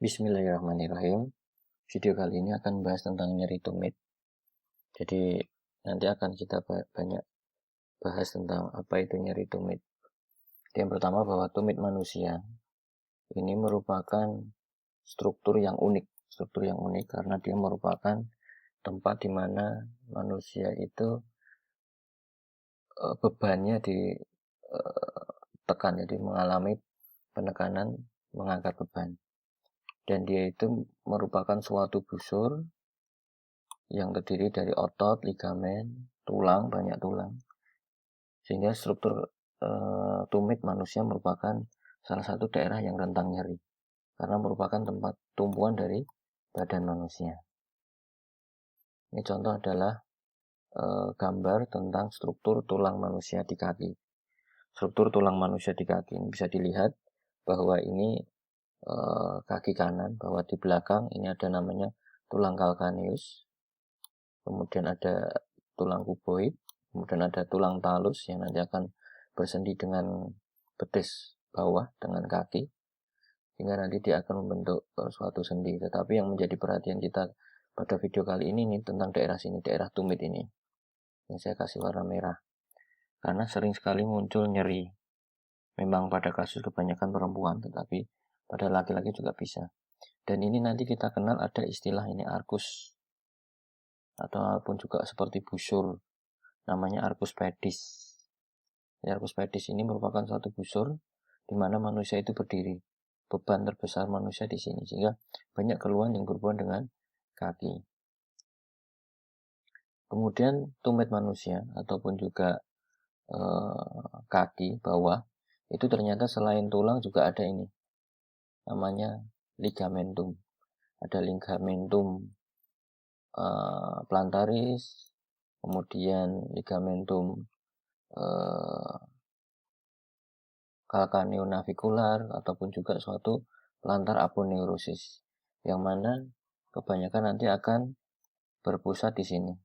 Bismillahirrahmanirrahim. Video kali ini akan membahas tentang nyeri tumit. Jadi nanti akan kita banyak bahas tentang apa itu nyeri tumit. Yang pertama bahwa tumit manusia ini merupakan struktur yang unik karena dia merupakan tempat di mana manusia itu bebannya ditekan, jadi mengalami penekanan mengangkat beban. Dan dia itu merupakan suatu busur yang terdiri dari otot, ligamen, tulang, banyak tulang. Sehingga struktur tumit manusia merupakan salah satu daerah yang rentan nyeri. Karena merupakan tempat tumpuan dari badan manusia. Ini contoh adalah gambar tentang struktur tulang manusia di kaki. Struktur tulang manusia di kaki ini bisa dilihat bahwa ini kaki kanan, bahwa di belakang ini ada namanya tulang calcaneus, kemudian ada tulang kuboid, kemudian ada tulang talus yang nanti akan bersendi dengan betis bawah dengan kaki, sehingga nanti dia akan membentuk suatu sendi. Tetapi yang menjadi perhatian kita pada video kali ini nih, tentang daerah sini, daerah tumit ini, yang saya kasih warna merah, karena sering sekali muncul nyeri. Memang pada kasus kebanyakan perempuan, tetapi pada laki-laki juga bisa. Dan ini nanti kita kenal ada istilah ini arkus, ataupun juga seperti busur, namanya arkus pedis. Arkus pedis ini merupakan suatu busur di mana manusia itu berdiri. Beban terbesar manusia di sini, sehingga banyak keluhan yang berhubungan dengan kaki. Kemudian tumit manusia ataupun juga kaki bawah itu ternyata selain tulang juga ada ini, namanya ligamentum. Ada ligamentum plantaris, kemudian ligamentum calcaneonavikular, ataupun juga suatu plantar aponeurosis, yang mana kebanyakan nanti akan berpusat di sini,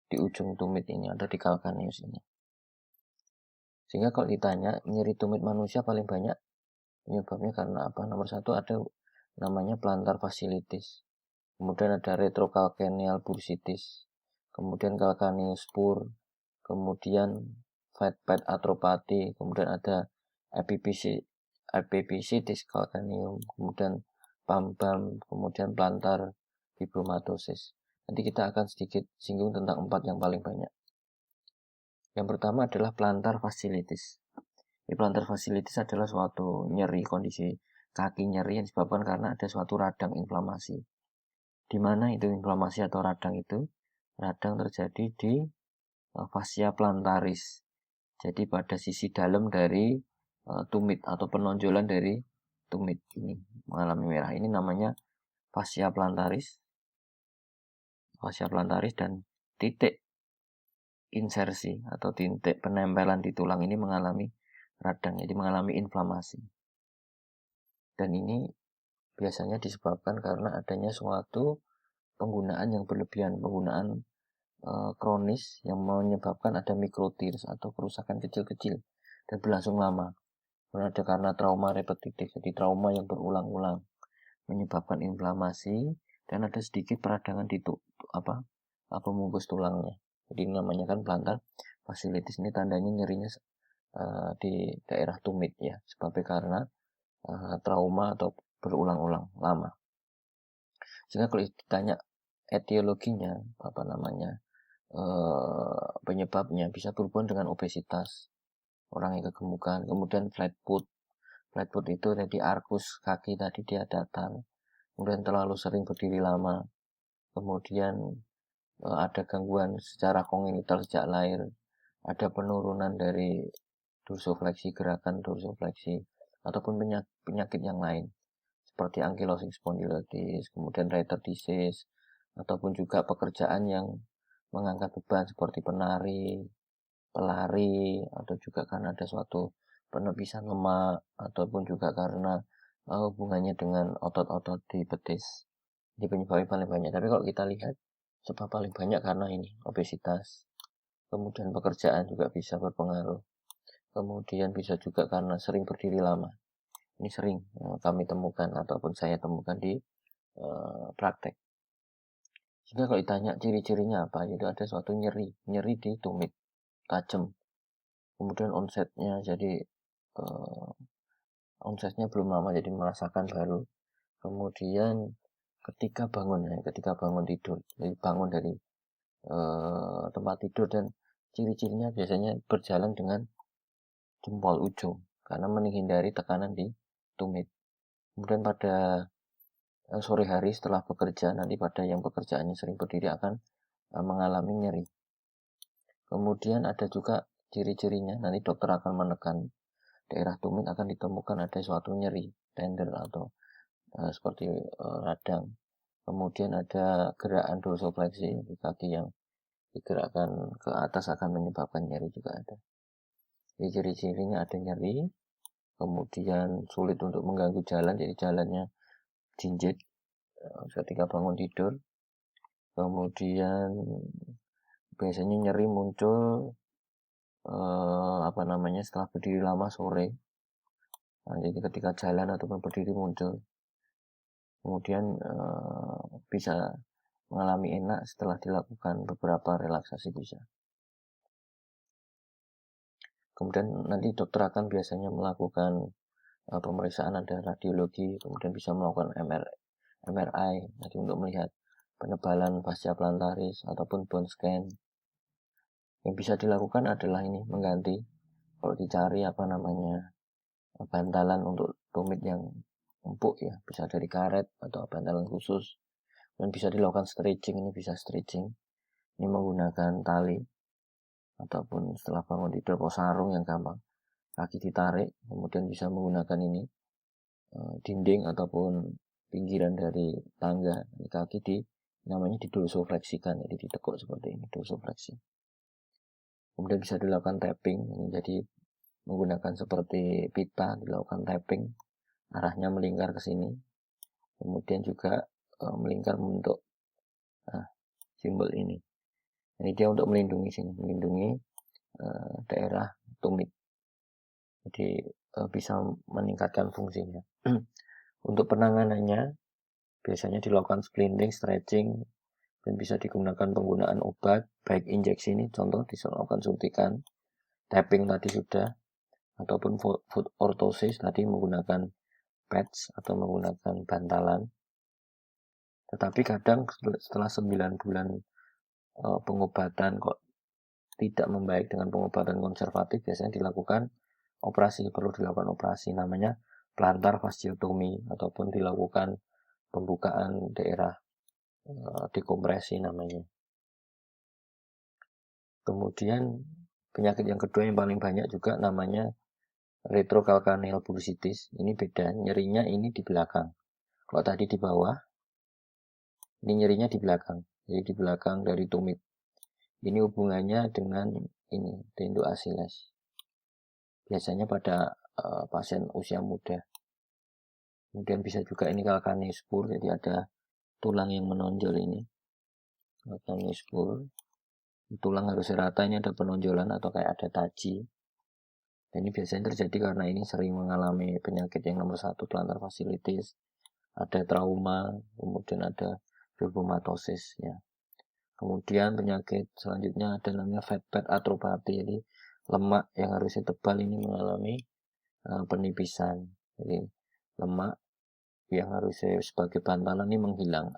di ujung tumit ini atau di calcaneus ini. Sehingga kalau ditanya nyeri tumit manusia paling banyak penyebabnya karena apa? Nomor satu ada namanya plantar fasciitis, kemudian ada retrocalcaneal bursitis, kemudian calcaneus spur, kemudian fat pad atropati, kemudian ada epiphysetis calcaneum, kemudian pambam, kemudian plantar fibromatosis. Nanti kita akan sedikit singgung tentang 4 yang paling banyak. Yang pertama adalah plantar fasciitis. Plantar fasciitis adalah suatu nyeri, kondisi kaki nyeri yang disebabkan karena ada suatu radang inflamasi. Di mana itu inflamasi atau radang itu? Radang terjadi di fascia plantaris. Jadi pada sisi dalam dari tumit atau penonjolan dari tumit ini mengalami merah. Ini namanya fascia plantaris. Fascia plantaris dan titik insersi atau titik penempelan di tulang ini mengalami radang, jadi mengalami inflamasi. Dan ini biasanya disebabkan karena adanya suatu penggunaan yang berlebihan, penggunaan kronis yang menyebabkan ada mikrotears atau kerusakan kecil-kecil dan berlangsung lama. Ada karena trauma repetitif, jadi trauma yang berulang-ulang menyebabkan inflamasi dan ada sedikit peradangan di pembungkus tulangnya. Jadi namanya kan plantar fasciitis. Ini tandanya nyerinya di daerah tumit ya, sebabnya karena trauma atau berulang-ulang lama. Sehingga kalau ditanya etiologinya, penyebabnya bisa berhubungan dengan obesitas, orang yang kegemukan, kemudian flat foot itu tadi arkus kaki tadi dia datar, kemudian terlalu sering berdiri lama, kemudian ada gangguan secara kongenital sejak lahir, ada penurunan dari dorsofleksi, gerakan dorsofleksi, ataupun penyakit yang lain seperti ankylosing spondylitis, kemudian Reiter disease, ataupun juga pekerjaan yang mengangkat beban seperti penari, pelari, atau juga karena ada suatu penepisan lemak, ataupun juga karena hubungannya dengan otot-otot di betis. Ini penyebabnya paling banyak. Tapi kalau kita lihat sebab paling banyak karena ini obesitas, kemudian pekerjaan juga bisa berpengaruh, kemudian bisa juga karena sering berdiri lama. Ini sering kami temukan ataupun saya temukan di praktek. Jika kalau ditanya ciri-cirinya apa, itu ada suatu nyeri di tumit, tajam. Kemudian onsetnya jadi onsetnya belum lama jadi merasakan baru. Kemudian ketika bangun tidur, jadi bangun dari tempat tidur, dan ciri-cirinya biasanya berjalan dengan jempol ujung karena menghindari tekanan di tumit. Kemudian pada sore hari setelah bekerja, nanti pada yang pekerjaannya sering berdiri akan mengalami nyeri. Kemudian ada juga ciri-cirinya, nanti dokter akan menekan daerah tumit, akan ditemukan ada suatu nyeri tender atau seperti radang. Kemudian ada gerakan dorsofleksi di kaki yang digerakkan ke atas akan menyebabkan nyeri juga ada. Jadi ciri-cirinya ada nyeri, kemudian sulit untuk mengganggu jalan, jadi jalannya jinjit ketika bangun tidur. Kemudian biasanya nyeri muncul setelah berdiri lama sore. Nah, jadi ketika jalan ataupun berdiri muncul. Kemudian bisa mengalami enak setelah dilakukan beberapa relaksasi bisa. Kemudian nanti dokter akan biasanya melakukan pemeriksaan, ada radiologi, kemudian bisa melakukan MRI nanti untuk melihat penebalan fascia plantaris ataupun bone scan. Yang bisa dilakukan adalah ini, mengganti, kalau dicari bantalan untuk tumit yang empuk ya, bisa dari karet atau bantalan khusus. Dan bisa dilakukan stretching, ini bisa stretching. Ini menggunakan tali ataupun setelah bangun tidur sarung yang gampang. Kaki ditarik, kemudian bisa menggunakan ini dinding ataupun pinggiran dari tangga, kaki namanya didorsofleksikan, jadi ditekuk seperti ini, dorsofleksi. Kemudian bisa dilakukan tapping, jadi menggunakan seperti pita, dilakukan tapping, arahnya melingkar ke sini. Kemudian juga melingkar membentuk simbol ini. Ini dia untuk melindungi daerah tumit. Jadi bisa meningkatkan fungsinya. Untuk penanganannya biasanya dilakukan splinting, stretching, dan bisa digunakan penggunaan obat, baik injeksi ini contoh dilakukan suntikan, tapping tadi sudah, ataupun foot orthosis tadi menggunakan pads atau menggunakan bantalan. Tetapi kadang setelah 9 bulan pengobatan kok tidak membaik dengan pengobatan konservatif, biasanya dilakukan operasi, perlu dilakukan operasi namanya plantar fasciotomy, ataupun dilakukan pembukaan daerah dekompresi namanya. Kemudian penyakit yang kedua yang paling banyak juga namanya retrocalcaneal bursitis. Ini beda, nyerinya ini di belakang. Kalau tadi di bawah, ini nyerinya di belakang, jadi di belakang dari tumit. Ini hubungannya dengan ini tendo Achilles. Biasanya pada pasien usia muda. Kemudian bisa juga ini calcaneus-spur, jadi ada tulang yang menonjol ini. Calcaneus-spur. Tulang harus rata, ini ada penonjolan atau kayak ada taji. Dan ini biasanya terjadi karena ini sering mengalami penyakit yang nomor 1, plantar fasciitis, ada trauma, kemudian ada fibromatosis ya. Kemudian penyakit selanjutnya ada namanya fat pad arthropathy, jadi lemak yang harusnya tebal ini mengalami penipisan. Jadi lemak yang harusnya sebagai bantalan ini menghilang,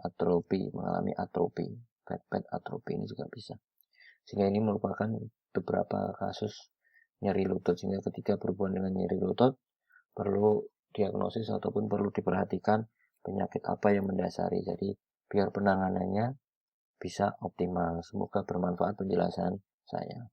atrofi, mengalami atrofi. Fat pad atrofi ini juga bisa. Sehingga ini merupakan beberapa kasus nyeri lutut, sehingga ketika berhubungan dengan nyeri lutut perlu diagnosis ataupun perlu diperhatikan penyakit apa yang mendasari, jadi biar penanganannya bisa optimal. Semoga bermanfaat penjelasan saya.